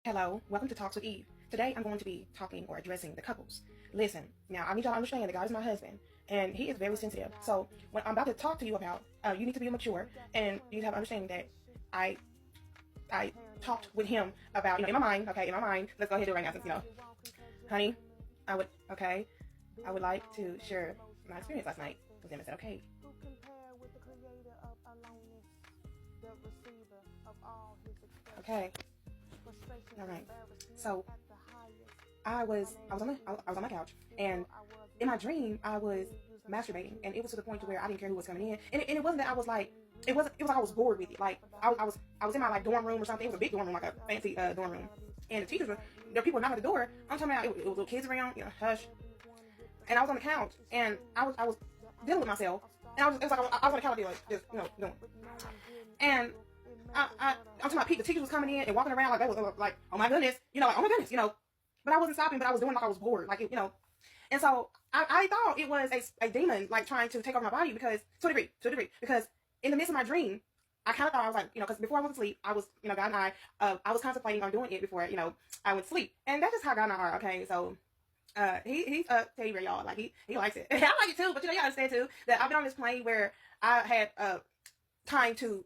Hello, welcome to Talks with Eve. Today I'm going to be talking or addressing the couples. Listen, now I need y'all to understand that God is my husband and he is very sensitive. So what I'm about to talk to you about, you need to be mature and you need to have understanding that I I talked with him about, in my mind, okay, in my mind, let's go ahead and do it right now since, honey, I would like to share my experience last night with him. I said, okay. Okay. All right. So I was on my couch, and in my dream I was masturbating, and it was to the point to where I didn't care who was coming in, and it wasn't that I was like. It was like I was bored with it. Like I was in my like dorm room or something. It was a big dorm room, like a fancy dorm room. And the teachers were there. People were knocking at the door. I'm talking about it was little kids around, hush. And I was on the couch, and I was dealing with myself, and it was like I was on the couch like just doing. And I'm talking about the teachers was coming in and walking around like they was like, oh my goodness, like oh my goodness, But I wasn't stopping, but I was doing like I was bored, like And so I thought it was a demon like trying to take over my body because to a degree, because in the midst of my dream, I kind of thought I was like, because before I went to sleep, I was, God and I was contemplating on doing it before, I went to sleep, and that's just how God and I are. Okay, so. He's Teddy Bear, y'all. Like he likes it. I like it too, but y'all understand too that I've been on this plane where I had time to,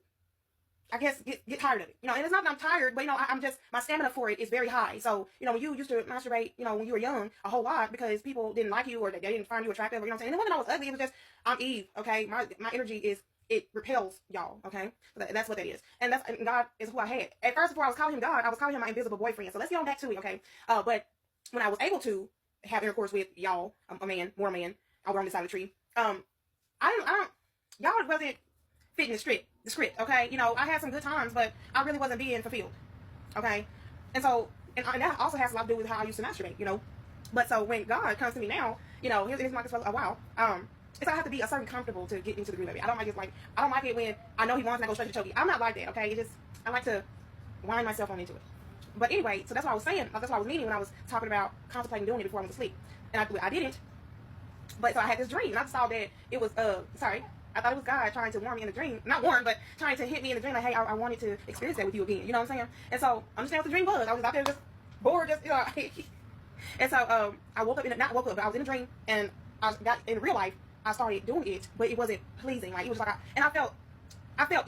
I guess, get tired of it. And it's not that I'm tired, but I'm just, my stamina for it is very high. So, when you used to masturbate, when you were young, a whole lot because people didn't like you or they didn't find you attractive, or, what I'm saying? And it wasn't always ugly, it was just, I'm Eve, okay? My energy is, it repels y'all, okay? So that's what that is. And God is who I had. At first, before I was calling him God, I was calling him my invisible boyfriend. So let's get on back to it, okay? But when I was able to have intercourse with y'all, a man, more man, over on this side of the tree, y'all wasn't fitting the script, okay? I had some good times, but I really wasn't being fulfilled, okay? And so, and that also has a lot to do with how I used to masturbate, But so when God comes to me now, here's my a while, it's I have to be a certain comfortable to get into the groove of it. I don't like it when I know he wants and I go straight to choke. I'm not like that, okay? I like to wind myself on into it. But anyway, so that's what I was saying. That's what I was meaning when I was talking about contemplating doing it before I went to sleep. And I didn't. But so I had this dream, and I saw that it was I thought it was God trying to warn me in the dream. Not warn, but trying to hit me in the dream. Like, hey, I wanted to experience that with you again. You know what I'm saying? And so, understand what the dream was. I was out there just bored, And so, I woke up, not woke up, but I was in a dream. And I got, in real life, I started doing it. But it wasn't pleasing. Like, it was like, and I felt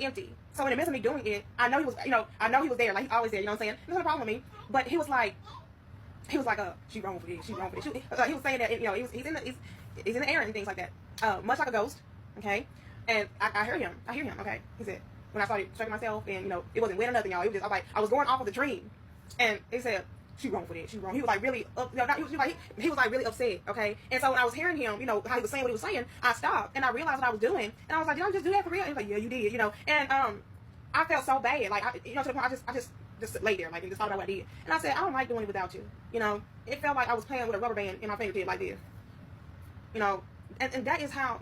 empty. So, in the midst of me doing it, I know he was, I know he was there. Like, he's always there. You know what I'm saying? There's no problem with me. But he was like, she wrong for this. She wrong for this. He was saying that, he's in the air and things like that. Much like a ghost. Okay, and I hear him. Okay, he said when I started stroking myself, and it wasn't wet or nothing, y'all. It was just I was going off of the dream, and he said she wrong for that. She wrong. He was like really he was like really upset. Okay, and so when I was hearing him, how he was saying what he was saying, I stopped and I realized what I was doing, and I was like, did I just do that for real? And he was like, yeah, you did. And I felt so bad, like to the point I just lay there, like, and just thought about what I did, and I said I don't like doing it without you. It felt like I was playing with a rubber band in my fingertip like this. And that is how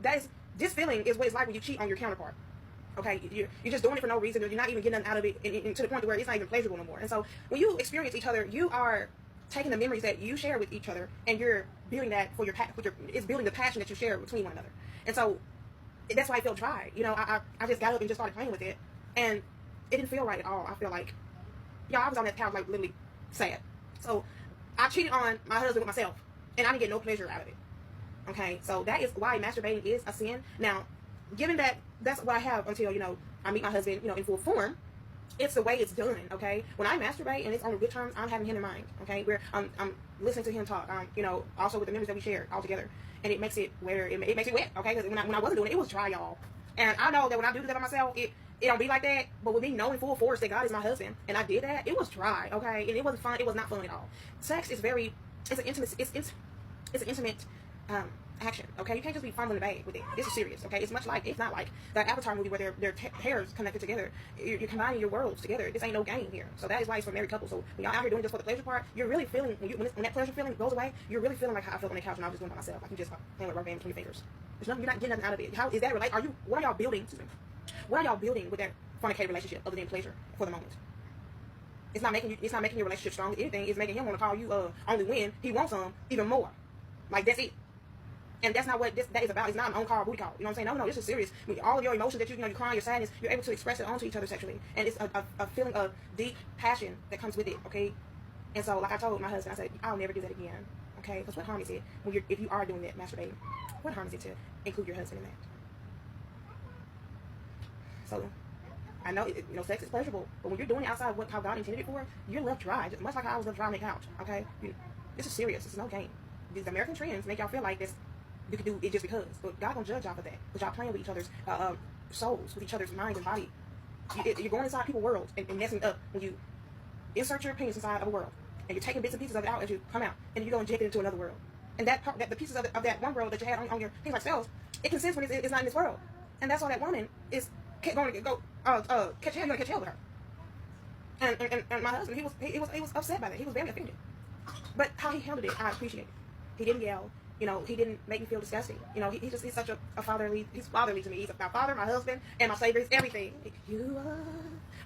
this feeling is what it's like when you cheat on your counterpart. Okay, you're just doing it for no reason, or you're not even getting nothing out of it, and to the point where it's not even pleasurable no more. And so when you experience each other, you are taking the memories that you share with each other, and you're building that for it's building the passion that you share between one another. And so that's why I felt dry. I just got up and just started playing with it, and it didn't feel right at all. I feel like, I was on that couch like literally sad. So I cheated on my husband with myself, and I didn't get no pleasure out of it. Okay, so that is why masturbating is a sin. Now, given that that's what I have until, I meet my husband, in full form, it's the way it's done, okay? When I masturbate and it's on good terms, I'm having him in mind, okay? Where I'm listening to him talk, also with the memories that we share all together. And it makes it it makes it wet, okay? Because when I wasn't doing it, it was dry, y'all. And I know that when I do that by myself, it don't be like that. But with me knowing full force that God is my husband, and I did that, it was dry, okay? And it wasn't fun. It was not fun at all. Sex is it's an intimate action, okay? You can't just be fumbling the bag with it. This is serious, okay? It's not like the Avatar movie where their hairs connected together. You're combining your worlds together. This ain't no game here. So that is why it's for married couples. So when y'all out here doing this for the pleasure part, you're really feeling, when that pleasure feeling goes away, you're really feeling like how I felt on the couch when I was just doing it by myself. Like you just playing with rubber band between your fingers. You're not getting nothing out of it. How is that relate? What are y'all building? What are y'all building with that fornicated relationship other than pleasure for the moment? It's not making your relationship strong. If anything, it's making him want to call you only when he wants some even more. Like that's it. And that's not what that is about. It's not an on-call booty call. You know what I'm saying? No, this is serious. I mean, all of your emotions that you're crying, your sadness, you're able to express it onto each other sexually. And it's a feeling of deep passion that comes with it, okay? And so, like I told my husband, I said, I'll never do that again, okay? Because what harm is it if you are doing that, masturbating? What harm is it to include your husband in that? So, I know, sex is pleasurable, but when you're doing it outside of how God intended it for, you're left dry, just much like I was left dry on the couch, okay? This is serious. This is no game. These American trends make y'all feel like this, you can do it just because. But God gonna judge y'all for that. Because y'all playing with each other's souls, with each other's minds and body. You're going inside people's worlds and messing up when you insert your penis inside of a world. And you're taking bits and pieces of it out as you come out. And you go inject it into another world. And that the pieces of that one world that you had on your things like cells, it consents when it's not in this world. And that's why that woman is going to go catch hell with her. And my husband, he was upset by that. He was very offended. But how he handled it, I appreciate it. He didn't yell. He didn't make me feel disgusting. He's such a fatherly. He's fatherly to me. He's my father, my husband, and my savior. He's everything. You are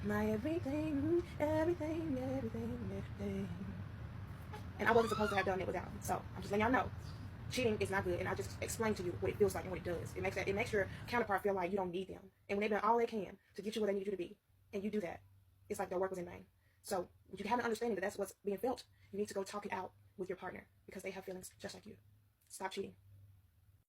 my everything, everything, everything, everything. And I wasn't supposed to have done it without him. So I'm just letting y'all know, cheating is not good. And I just explained to you what it feels like and what it does. It makes your counterpart feel like you don't need them. And when they've done all they can to get you where they need you to be, and you do that, it's like their work was in vain. So when you have an understanding that that's what's being felt, you need to go talk it out with your partner because they have feelings just like you. Stop cheating.